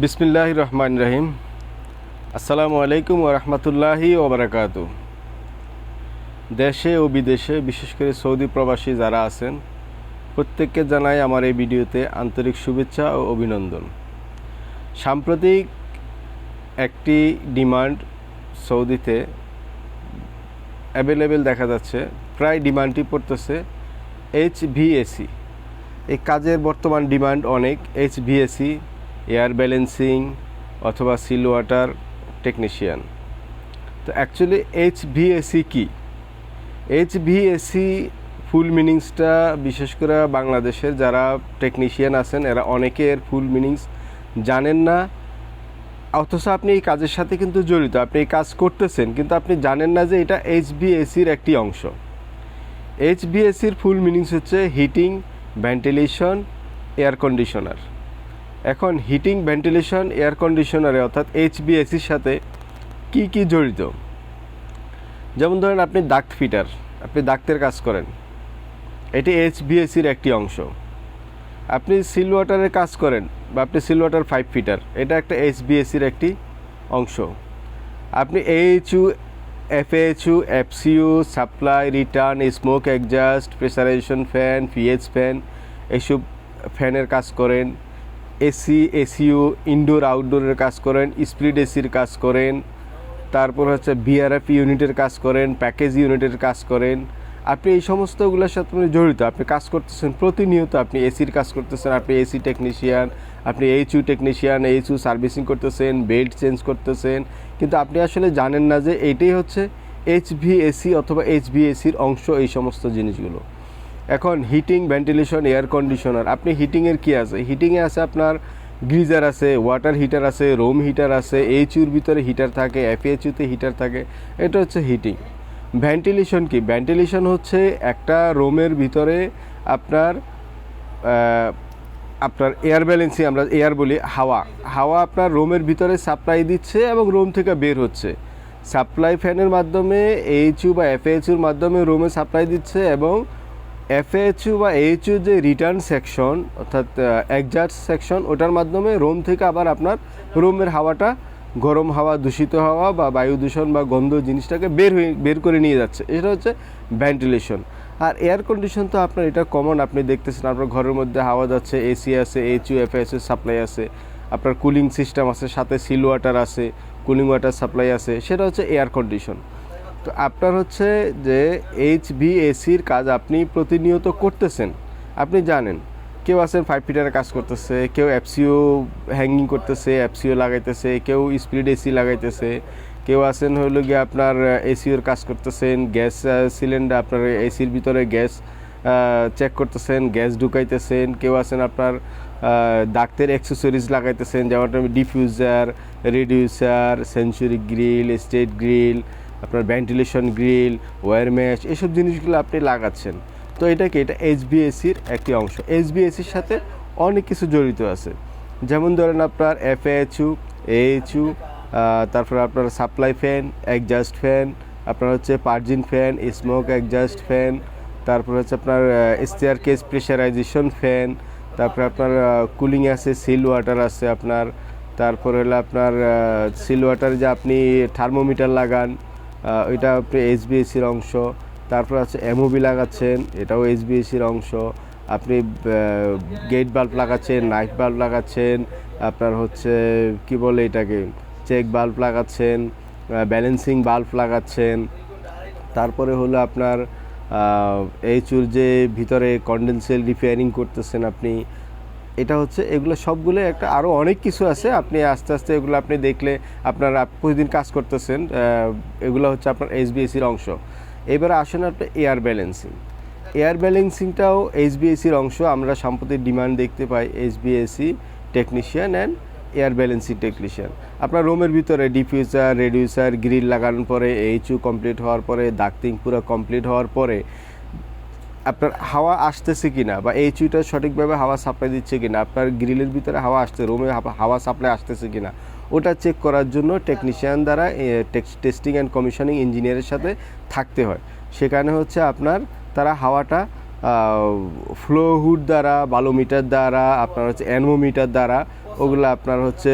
বিসমিল্লাহির রহমানির রহিম। আসসালামু আলাইকুম ওয়া রাহমাতুল্লাহি ওয়া বারাকাতুহু। দেশে ও বিদেশে বিশেষ করে সৌদি প্রবাসী যারা আছেন প্রত্যেককে জানাই আমার এই ভিডিওতে আন্তরিক শুভেচ্ছা ও অভিনন্দন। সাম্প্রতিক একটি ডিমান্ড সৌদিতে অ্যাভেলেবেল দেখা যাচ্ছে, প্রায় ডিমান্ডটি পড়তেছে HVAC। এই কাজের বর্তমান ডিমান্ড অনেক। HVAC, এয়ার ব্যালেন্সিং অথবা সিল ওয়াটার টেকনিশিয়ান। তো অ্যাকচুয়ালি HVAC কি? HVAC ফুল মিনিংসটা বিশেষ করে বাংলাদেশের যারা টেকনিশিয়ান আছেন এরা অনেকে এর ফুল মিনিংস জানেন না, অথচ আপনি এই কাজের সাথে কিন্তু জড়িত, আপনি এই কাজ করতেছেন কিন্তু আপনি জানেন না যে এটা HVACর একটি অংশ। HVACর ফুল মিনিংস হচ্ছে হিটিং, ভেন্টিলেশন, এয়ার কন্ডিশনার। এখন হিটিং, ভেন্টিলেশন, এয়ার কন্ডিশনারে অর্থাৎ HVACর সাথে কি কি জড়িত? যেমন ধরেন আপনি ডাক্ট ফিটার, আপনি ডাক্তের কাজ করেন, এটি HVACর একটি অংশ। আপনি সিল ওয়াটারের কাজ করেন বা আপনি সিল ওয়াটার পাইপ ফিটার, এটা একটা HVACর একটি অংশ। আপনি AHU, FAHU, FCU, supply, return, smoke exhaust, pressurization fan, PH fan, এসব ফ্যানের কাজ করেন। এসি, এসইউ, ইনডোর আউটডোরের কাজ করেন, স্প্লিট এসির কাজ করেন, তারপর হচ্ছে VRF ইউনিটের কাজ করেন, প্যাকেজ ইউনিটের কাজ করেন। আপনি এই সমস্তগুলোর সাথে জড়িত, আপনি কাজ করতেছেন প্রতিনিয়ত। আপনি এসির কাজ করতেছেন, আপনি এসি টেকনিশিয়ান, আপনি HU টেকনিশিয়ান, HU সার্ভিসিং করতেছেন, বেল্ট চেঞ্জ করতেছেন, কিন্তু আপনি আসলে জানেন না যে এইটাই হচ্ছে HVAC অথবা HVACর অংশ, এই সমস্ত জিনিসগুলো। এখন হিটিং, ভেন্টিলেশন, এয়ার কন্ডিশনার। আপনি হিটিংয়ের কী আছে? হিটিংয়ে আছে আপনার গ্রিজার আছে, ওয়াটার হিটার আছে, রুম হিটার আছে, HUর ভিতরে হিটার থাকে, FAHUতে হিটার থাকে, এটা হচ্ছে হিটিং। ভেন্টিলেশন কি? ভেন্টিলেশন হচ্ছে একটা রুমের ভিতরে আপনার এয়ার ব্যালেন্সিং, আমরা এয়ার বলি, হাওয়া আপনার রুমের ভিতরে সাপ্লাই দিচ্ছে এবং রুম থেকে বের হচ্ছে। সাপ্লাই ফ্যানের মাধ্যমে HU বা FAHUর মাধ্যমে রুমে সাপ্লাই দিচ্ছে এবং FAHU বা HU যে রিটার্ন সেকশন অর্থাৎ এক্সজস্ট সেকশন, ওটার মাধ্যমে রুম থেকে আবার আপনার রুমের হাওয়াটা, গরম হাওয়া, দূষিত হাওয়া বা বায়ু দূষণ বা গন্ধ জিনিসটাকে বের করে নিয়ে যাচ্ছে। এটা হচ্ছে ভেন্টিলেশন। আর এয়ার কন্ডিশন তো আপনার এটা কমন, আপনি দেখতেছেন আপনার ঘরের মধ্যে হাওয়া যাচ্ছে, এসি আছে, HU, FAHU সাপ্লাই আছে, আপনার কুলিং সিস্টেম আছে, সাথে সিল ওয়াটার আছে, কুলিং ওয়াটার সাপ্লাই আছে, সেটা হচ্ছে এয়ার কন্ডিশন। তো আপনার হচ্ছে যে HVACর কাজ আপনি প্রতিনিয়ত করতেছেন, আপনি জানেন। কেউ আছেন 5 ফিটারের কাজ করতেছে, কেউ FCU হ্যাঙ্গিং করতেছে, FCU লাগাইতেছে, কেউ স্প্লিট এসি লাগাইতেছে, কেউ আছেন হলো গিয়ে আপনার এসিওর কাজ করতেছেন, গ্যাস সিলিন্ডার, আপনার এসির ভিতরে গ্যাস চেক করতেছেন, গ্যাস ঢুকাইতেছেন, কেউ আছেন আপনার ডাক্তের অ্যাক্সেসরিজ লাগাইতেছেন, যেমন diffuser, reducer, century grill, state grill, আপনার ভেন্টিলেশন গ্রিল, ওয়্যার ম্যাশ, এসব জিনিসগুলো আপনি লাগাচ্ছেন। তো এটা HVACর একটি অংশ। HVACর সাথে অনেক কিছু জড়িত আছে, যেমন ধরেন আপনার FAHU, AHU, তারপর আপনার সাপ্লাই ফ্যান, এক্সজস্ট ফ্যান, আপনার হচ্ছে পার্জিন ফ্যান, স্মোক এক্সজস্ট ফ্যান, তারপর হচ্ছে আপনার স্টেয়ারকেস প্রেশারাইজেশন ফ্যান, তারপর আপনার কুলিং আছে, সিল ওয়াটার আছে আপনার, তারপর হলো আপনার সিল ওয়াটার যে আপনি থার্মোমিটার লাগান, ওইটা আপনি HVACর অংশ। তারপর আছে MOB লাগাচ্ছেন, এটাও HVACর অংশ। আপনি গেট বাল্ব লাগাচ্ছেন, নাইট বাল্ব লাগাচ্ছেন, আপনার হচ্ছে কি বলে এটাকে, চেক বাল্ব লাগাচ্ছেন, ব্যালেন্সিং বাল্ব লাগাচ্ছেন। তারপরে হলো আপনার HUর যে ভিতরে কন্ডেন্সেল রিপেয়ারিং করতেছেন আপনি, এটা হচ্ছে, এগুলো সবগুলো একটা আরও অনেক কিছু আছে। আপনি আস্তে আস্তে এগুলো আপনি দেখলে আপনারা প্রতিদিন কাজ করতেছেন, এগুলো হচ্ছে আপনার HVACর অংশ। এবারে আসেন আপনার এয়ার ব্যালেন্সিং। এয়ার ব্যালেন্সিংটাও HVACর অংশ। আমরা সাম্প্রতিক ডিমান্ড দেখতে পাই HVAC technician and air balancing technician. আপনার রুমের ভিতরে ডিফিউজার, রেডিউসার, গ্রিল লাগানোর পরে, HU কমপ্লিট হওয়ার পরে, ডাক্টিং পুরো কমপ্লিট হওয়ার পরে আপনার হাওয়া আসতেছে কিনা বা HUটা সঠিকভাবে হাওয়া সাপ্লাই দিচ্ছে কিনা, আপনার গ্রিলের ভিতরে হাওয়া আসছে, রুমে হাওয়া সাপ্লাই আসতেছে কিনা, ওটা চেক করার জন্য টেকনিশিয়ান দ্বারা টেস্টিং অ্যান্ড কমিশনিং ইঞ্জিনিয়ারের সাথে থাকতে হয়। সেখানে হচ্ছে আপনার তারা হাওয়াটা ফ্লো হুড দ্বারা, বালোমিটার দ্বারা, আপনার হচ্ছে অ্যানোমিটার দ্বারা, ওগুলো আপনার হচ্ছে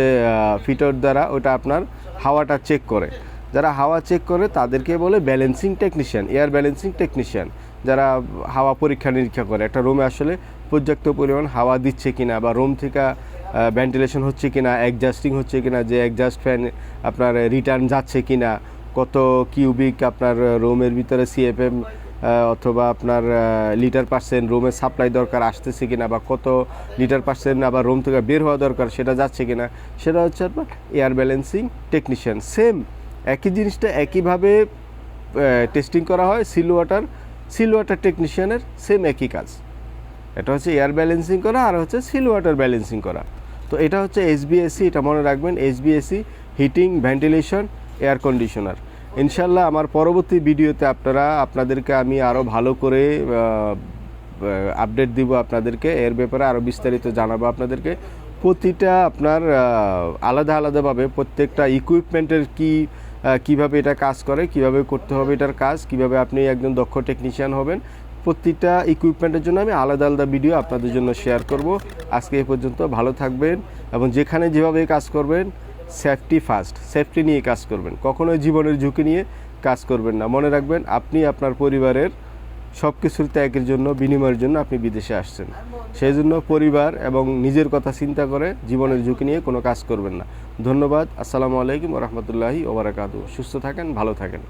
ফিটার দ্বারা ওটা আপনার হাওয়াটা চেক করে। যারা হাওয়া চেক করে তাদেরকে বলে balancing technician, air balancing technician. যারা হাওয়া পরীক্ষা নিরীক্ষা করে একটা রুমে আসলে পর্যাপ্ত পরিমাণ হাওয়া দিচ্ছে কিনা, বা রুম থেকে ভেন্টিলেশন হচ্ছে কিনা, অ্যাডজাস্টিং হচ্ছে কিনা, যে অ্যাডজাস্ট ফ্যান আপনার রিটার্ন যাচ্ছে কিনা, কত কিউবিক আপনার রুমের ভিতরে সিএফএম অথবা আপনার লিটার পার্সেন্ট রুমের সাপ্লাই দরকার আসতেছে কিনা, বা কত লিটার পার্সেন্ট আবার রুম থেকে বের হওয়া দরকার সেটা যাচ্ছে কিনা, সেটা হচ্ছে আপনার এয়ার ব্যালেন্সিং টেকনিশিয়ান। সেম একই জিনিসটা একইভাবে টেস্টিং করা হয় সিল ওয়াটার টেকনিশিয়ানের, সেম একই কাজ। এটা হচ্ছে এয়ার ব্যালেন্সিং করা আর হচ্ছে সিল ওয়াটার ব্যালেন্সিং করা। তো এটা হচ্ছে এসবিএসসি, এটা মনে রাখবেন, SBSC heating, ventilation, air conditioner. ইনশাল্লাহ আমার পরবর্তী ভিডিওতে আপনাদেরকে আমি আরও ভালো করে আপডেট দিব, আপনাদেরকে এর ব্যাপারে আরও বিস্তারিত জানাবো আপনাদেরকে। প্রতিটা আপনার আলাদা আলাদাভাবে প্রত্যেকটা ইকুইপমেন্টের কীভাবে এটা কাজ করে, কিভাবে করতে হবে এটার কাজ, কিভাবে আপনি একজন দক্ষ টেকনিশিয়ান হবেন, প্রতিটা ইকুইপমেন্টের জন্য আমি আলাদা আলাদা ভিডিও আপনাদের জন্য শেয়ার করব। আজকে এই পর্যন্ত, ভালো থাকবেন এবং যেখানে যেভাবে কাজ করবেন সেফটি ফার্স্ট, সেফটি নিয়ে কাজ করবেন, কখনোই জীবনের ঝুঁকি নিয়ে কাজ করবেন না। মনে রাখবেন আপনি আপনার পরিবারের সব কিছুর ত্যাগের জন্য, বিনিময়ের জন্য আপনি বিদেশে আসছেন। সেই জন্য পরিবার এবং নিজের কথা চিন্তা করে জীবনের ঝুঁকি নিয়ে কোনো কাজ করবেন না। ধন্যবাদ। আসসালামু আলাইকুম ওয়া রাহমাতুল্লাহি ওয়া বারাকাতুহু। সুস্থ থাকেন, ভালো থাকেন।